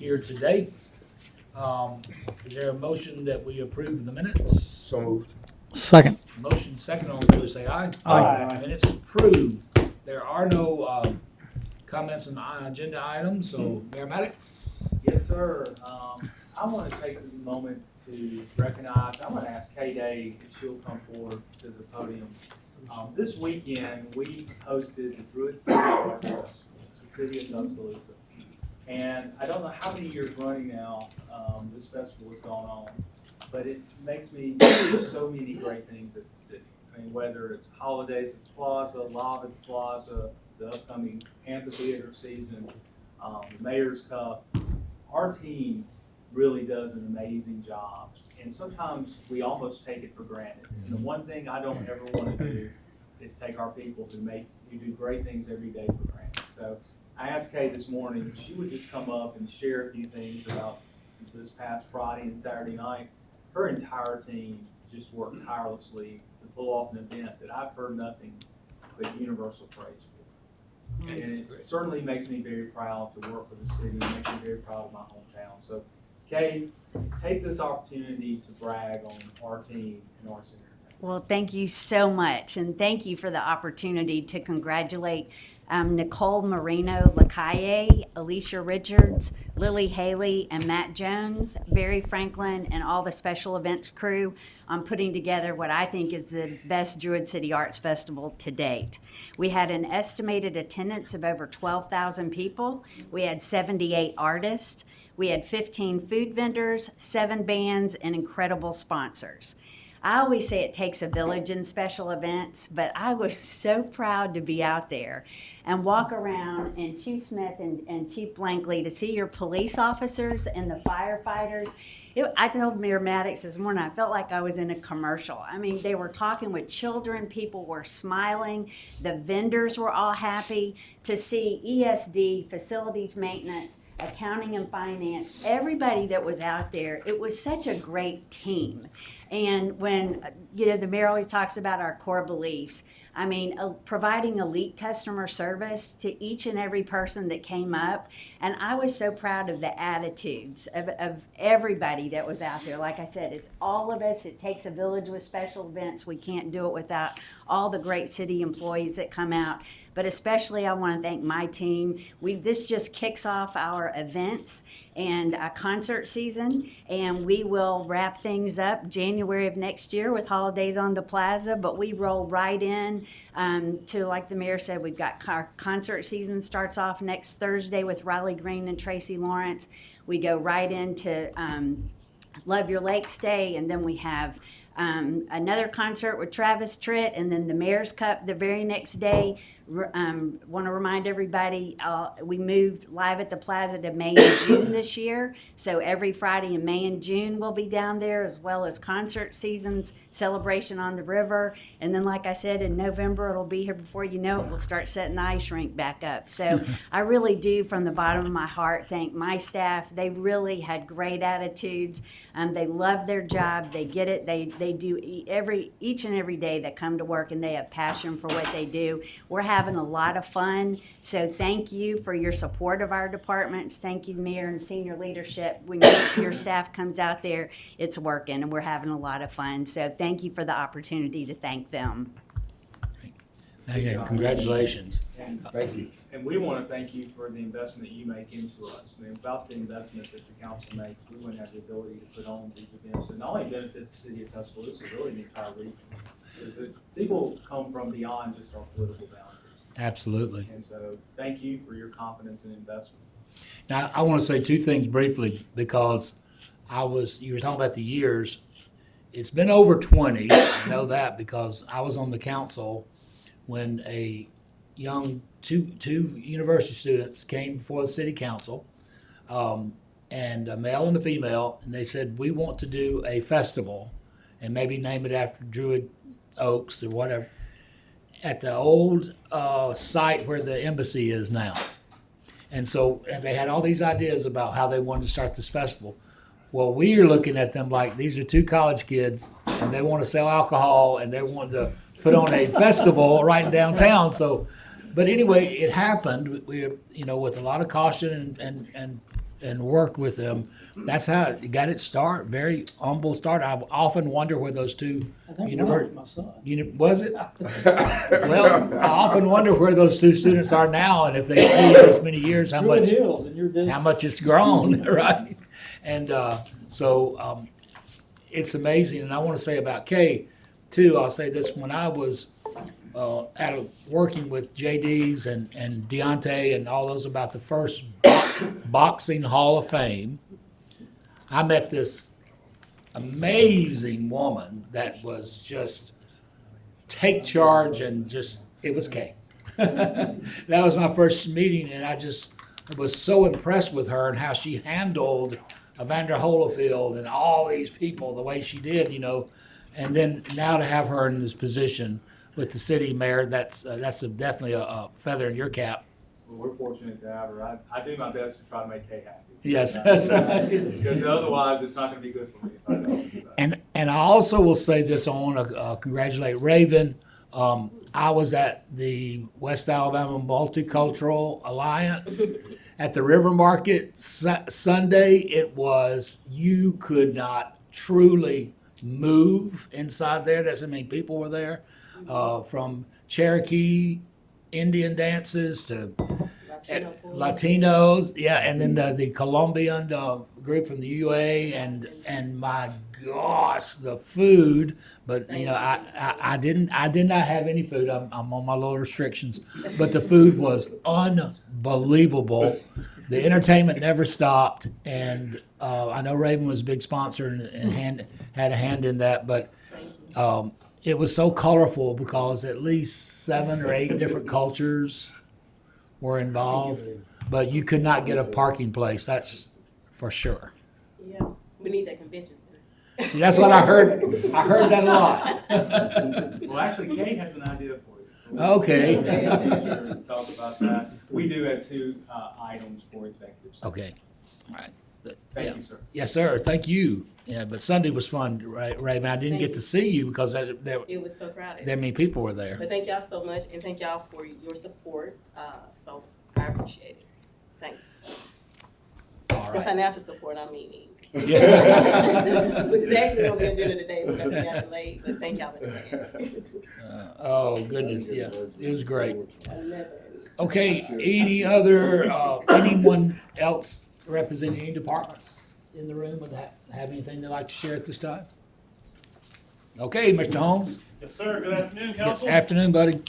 here today. Is there a motion that we approve the minutes? So moved. Second. Motion second, all in favor say aye. Aye. Minutes approved. There are no comments on agenda items, so Mayor Maddox. Yes, sir. I want to take a moment to recognize, I'm going to ask Kay Day if she'll come forward to the podium. This weekend, we hosted the Druid City Art Festival, the city of Tuscaloosa. And I don't know how many years running now this festival has gone on, but it makes me do so many great things at the city. I mean, whether it's holidays at the plaza, live at the plaza, the upcoming amphitheater season, the Mayor's Cup, our team really does an amazing job. And sometimes we almost take it for granted. And the one thing I don't ever want to do is take our people who do great things every day for granted. So I asked Kay this morning if she would just come up and share a few things about this past Friday and Saturday night. Her entire team just worked tirelessly to pull off an event that I've heard nothing but universal praise for. And it certainly makes me very proud to work for the city and makes me very proud of my hometown. So Kay, take this opportunity to brag on our team and our center. Well, thank you so much, and thank you for the opportunity to congratulate Nicole Marino Lacalle, Alicia Richards, Lily Haley, and Matt Jones, Barry Franklin, and all the special events crew on putting together what I think is the best Druid City Arts Festival to date. We had an estimated attendance of over 12,000 people. We had 78 artists. We had 15 food vendors, 7 bands, and incredible sponsors. I always say it takes a village in special events, but I was so proud to be out there and walk around, and Chief Smith and Chief Blankley, to see your police officers and the firefighters. I told Mayor Maddox this morning, I felt like I was in a commercial. I mean, they were talking with children, people were smiling, the vendors were all happy to see ESD, facilities maintenance, accounting and finance, everybody that was out there. It was such a great team. And when, the mayor always talks about our core beliefs, I mean, providing elite customer service to each and every person that came up. And I was so proud of the attitudes of everybody that was out there. Like I said, it's all of us. It takes a village with special events. We can't do it without all the great city employees that come out. But especially I want to thank my team. This just kicks off our events and a concert season, and we will wrap things up January of next year with holidays on the plaza, but we roll right in to, like the mayor said, we've got our concert season starts off next Thursday with Riley Green and Tracy Lawrence. We go right into Love Your Lakes Day, and then we have another concert with Travis Tritt, and then the Mayor's Cup the very next day. Want to remind everybody, we moved Live at the Plaza to May and June this year. So every Friday in May and June we'll be down there, as well as concert seasons, Celebration on the River. And then, like I said, in November it'll be here before you know it. We'll start setting the ice rink back up. So I really do, from the bottom of my heart, thank my staff. They really had great attitudes. They love their job. They get it. They do each and every day. They come to work and they have passion for what they do. We're having a lot of fun. So thank you for your support of our departments. Thank you, Mayor and senior leadership. When your staff comes out there, it's working, and we're having a lot of fun. So thank you for the opportunity to thank them. Congratulations. And, Thank you. and we want to thank you for the investment you make into us. I mean, without the investment that the council makes, we wouldn't have the ability to put on these events. And not only benefits the city of Tuscaloosa, really the entire region. Because people come from beyond just our political boundaries. Absolutely. And so thank you for your confidence and investment. Now, I want to say 2 things briefly, because you were talking about the years. It's been over 20. I know that because I was on the council when a young two university students came before the city council, and a male and a female, and they said, we want to do a festival and maybe name it after Druid Oaks or whatever, at the old site where the embassy is now. And they had all these ideas about how they wanted to start this festival. Well, we are looking at them like these are 2 college kids, and they want to sell alcohol, and they want to put on a festival right in downtown. So, but anyway, it happened. We, with a lot of caution and and worked with them. That's how it got its start. Very humble start. I often wonder where those two My son. was it? Well, I often wonder where those two students are now, and if they see in this many years how Druid much Hills in your district. how much it's grown, right? And so it's amazing. And I want to say about Kay, too, I'll say this, when I was working with JD's and Deontay and all those about the first boxing Hall of Fame, I met this amazing woman that was just take charge and just, it was Kay. That was my first meeting, and I just was so impressed with her and how she handled Evander Holyfield and all these people the way she did, and then now to have her in this position with the city mayor, that's definitely a feather in your cap. Well, we're fortunate to have her. I do my best to try to make Kay happy. Yes, that's right. Because otherwise, it's not going to be good for me if I don't do that. And I also will say this, I want to congratulate Raven. I was at the West Alabama Multicultural Alliance at the River Market Sunday. It was, you could not truly move inside there. That's how many people were there, from Cherokee Indian dances to Latinos, yeah, and then the Colombian group from the UA, and my gosh, the food. But I did not have any food. I'm on my little restrictions, but the food was unbelievable. The entertainment never stopped, and I know Raven was a big sponsor and had a hand in that, but. It was so colorful because at least 7 or 8 different cultures were involved, but you could not get a parking place, that's for sure. Yeah, we need that convention center. That's what I heard. I heard that a lot. Well, actually, Kay has an idea for you. So Okay. we'll talk about that. We do have 2 items for executive session. Okay. All right. Thank you, sir. Yes, sir. Thank you. Yeah, but Sunday was fun, right, Raven? I didn't get to see you because there It was so crowded. many people were there. But thank y'all so much, and thank y'all for your support. So I appreciate it. Thanks. All The right. financial support, I'm meaning. Yeah. Which is actually on the agenda today because it got delayed, but thank y'all in advance. Oh, goodness, yeah. It was great. I never. Okay, anyone else representing any departments in the room would have anything they'd like to share at this time? Okay, Mr. Holmes. Yes, sir. Good afternoon, council. Afternoon, buddy.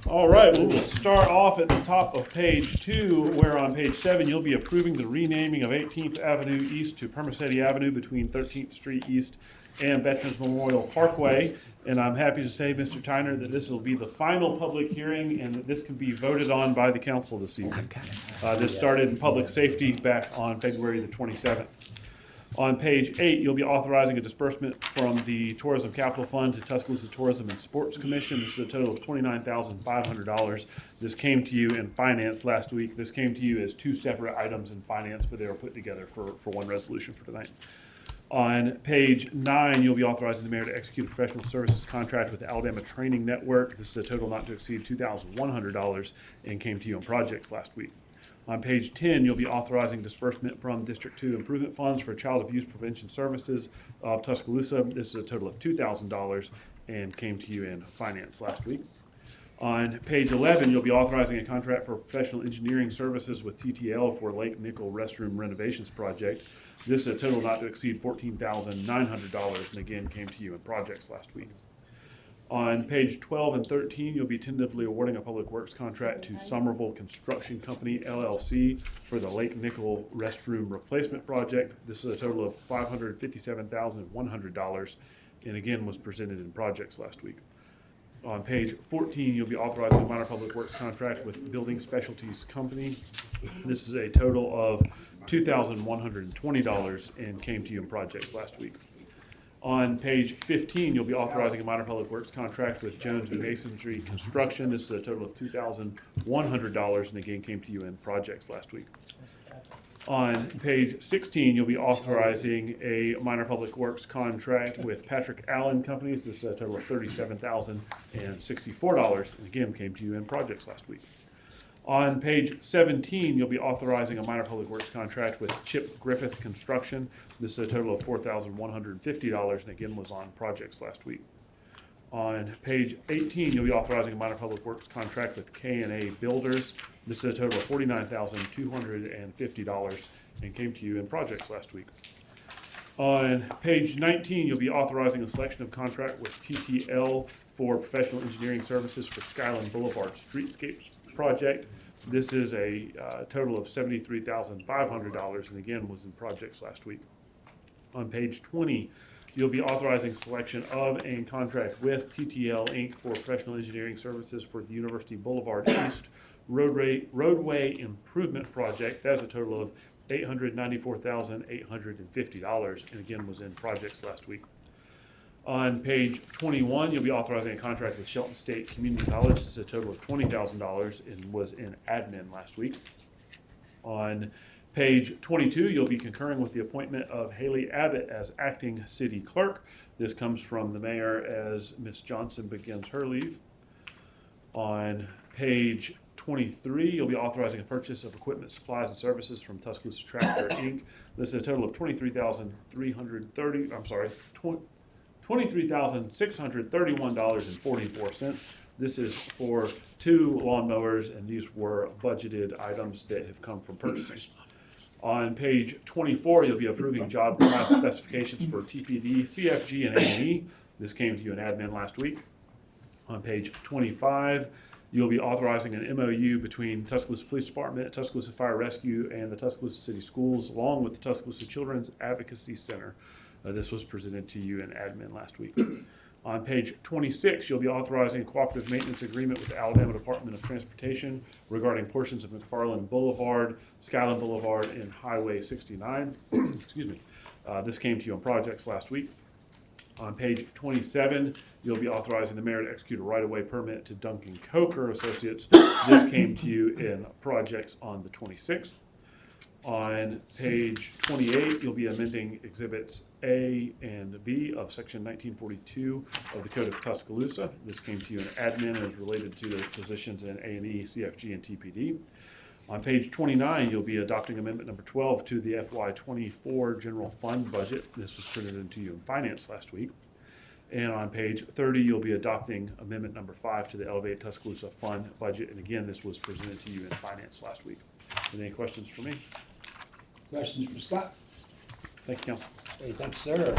All right, well, we'll start off at the top of page 2, where on page 7, you'll be approving the renaming of 18th Avenue East to Permacetti Avenue between 13th Street East and Veterans Memorial Parkway. And I'm happy to say, Mr. Tyner, that this will be the final public hearing and that this can be voted on by the council this evening. This started in public safety back on February the 27th. On page 8, you'll be authorizing a disbursement from the Tourism Capital Fund to Tuscaloosa Tourism and Sports Commission. This is a total of $29,500. This came to you in finance last week. This came to you as 2 separate items in finance, but they were put together for one resolution for tonight. On page 9, you'll be authorizing the mayor to execute a professional services contract with the Alabama Training Network. This is a total not to exceed $2,100 and came to you on projects last week. On page 10, you'll be authorizing disbursement from District 2 improvement funds for child abuse prevention services of Tuscaloosa. This is a total of $2,000 and came to you in finance last week. On page 11, you'll be authorizing a contract for professional engineering services with TTL for Lake Nickel restroom renovations project. This is a total not to exceed $14,900 and again came to you in projects last week. On page 12 and 13, you'll be tentatively awarding a public works contract to Somerville Construction Company LLC for the Lake Nickel restroom replacement project. This is a total of $557,100 and again was presented in projects last week. On page 14, you'll be authorizing a minor public works contract with Building Specialties Company. This is a total of $2,120 and came to you in projects last week. On page 15, you'll be authorizing a minor public works contract with Jones Masonry Construction. This is a total of $2,100 and again came to you in projects last week. On page 16, you'll be authorizing a minor public works contract with Patrick Allen Companies. This is a total of $37,064 and again came to you in projects last week. On page 17, you'll be authorizing a minor public works contract with Chip Griffith Construction. This is a total of $4,150, and again was on projects last week. On page 18, you'll be authorizing a minor public works contract with K&A Builders. This is a total of $49,250 and came to you in projects last week. On page 19, you'll be authorizing a selection of contract with TTL for professional engineering services for Skyland Boulevard Streetscapes project. This is a total of $73,500 and again was in projects last week. On page 20, you'll be authorizing selection of and contract with TTL Inc. for professional engineering services for the University Boulevard East roadway improvement project. That's a total of $894,850 and again was in projects last week. On page 21, you'll be authorizing a contract with Shelton State Community College. This is a total of $20,000 and was in admin last week. On page 22, you'll be concurring with the appointment of Haley Abbott as acting city clerk. This comes from the mayor as Ms. Johnson begins her leave. On page 23, you'll be authorizing a purchase of equipment, supplies, and services from Tuscaloosa Tractor Inc. This is a total of $23,631.44. This is for 2 lawnmowers, and these were budgeted items that have come from purchasing. On page 24, you'll be approving job class specifications for TPD, CFG, and A&E. This came to you in admin last week. On page 25, you'll be authorizing an MOU between Tuscaloosa Police Department, Tuscaloosa Fire Rescue, and the Tuscaloosa City Schools, along with the Tuscaloosa Children's Advocacy Center. This was presented to you in admin last week. On page 26, you'll be authorizing a cooperative maintenance agreement with the Alabama Department of Transportation regarding portions of McFarland Boulevard, Skyland Boulevard, and Highway 69. Excuse me. This came to you on projects last week. On page 27, you'll be authorizing the mayor to execute a right-of-way permit to Duncan Coker Associates. This came to you in projects on the 26th. On page 28, you'll be amending exhibits A and B of section 1942 of the Code of Tuscaloosa. This came to you in admin and is related to those positions in A&E, CFG, and TPD. On page 29, you'll be adopting amendment number 12 to the FY24 general fund budget. This was presented to you in finance last week. And on page 30, you'll be adopting amendment number 5 to the Elevate Tuscaloosa fund budget. And again, this was presented to you in finance last week. Any questions for me? Questions for Scott? Thank you, Council. Hey, thanks, sir.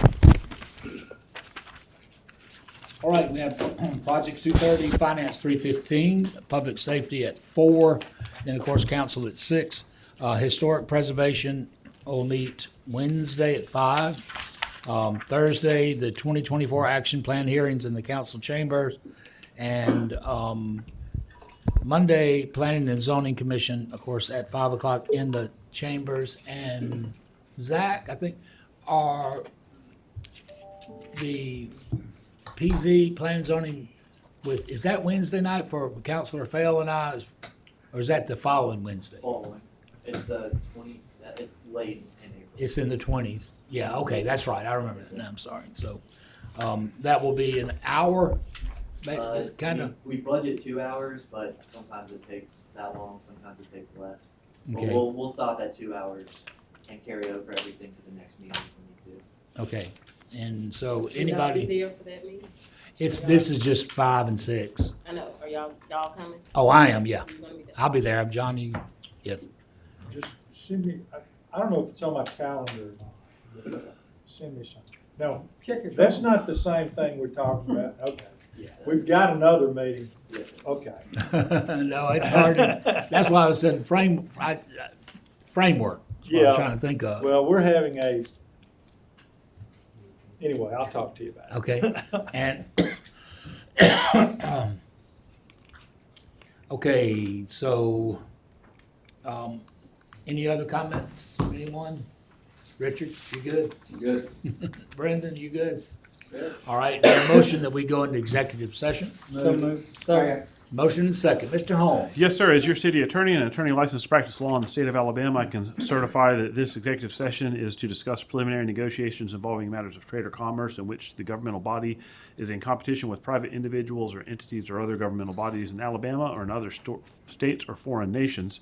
All right, we have projects 2:30, finance 3:15, public safety at 4, then of course council at 6. Historic preservation will meet Wednesday at 5. Thursday, the 2024 action plan hearings in the council chambers, and Monday, planning and zoning commission, of course, at 5 o'clock in the chambers. And Zach, I think, are the PZ, planning and zoning with, is that Wednesday night for Councilor Fail and I, or is that the following Wednesday? Following. It's the 27th, it's late in April. It's in the 20s. Yeah, okay, that's right. I remember that now. I'm sorry. So that will be an hour, kind of. We budget 2 hours, but sometimes it takes that long, sometimes it takes less. But Okay. we'll stop at 2 hours and carry over everything to the next meeting if we need to. Okay. And so Y'all be anybody, there for that meeting? this is just 5 and 6. I know, are y'all coming? Oh, I am, yeah. You gonna be there? I'll be there. I'm John. Yes. Just send me, I don't know if it's on my calendar or not, but send me something. No, that's not the same thing we're talking about. Okay. Yeah. We've got another meeting. Yes, sir. Okay. No, it's hard. That's why I said framework. Is what I was Yeah. trying to think of. Well, we're having anyway, I'll talk to you about it. Okay. And okay, so any other comments from anyone? Richard, you good? Good. Brendan, you good? Good. All right, now a motion that we go into executive session. So moved. Sorry. Motion and second. Mr. Holmes? Yes, sir. As your city attorney and attorney licensed to practice law in the state of Alabama, I can certify that this executive session is to discuss preliminary negotiations involving matters of trade or commerce in which the governmental body is in competition with private individuals or entities or other governmental bodies in Alabama or in other states or foreign nations.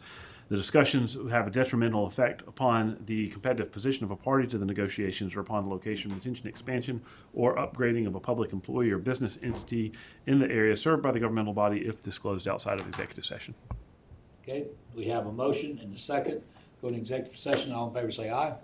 The discussions have a detrimental effect upon the competitive position of a party to the negotiations or upon the location, retention, expansion, or upgrading of a public employee or business entity in the area served by the governmental body if disclosed outside of executive session. Okay, we have a motion and a second. Go to executive session. All in favor say aye.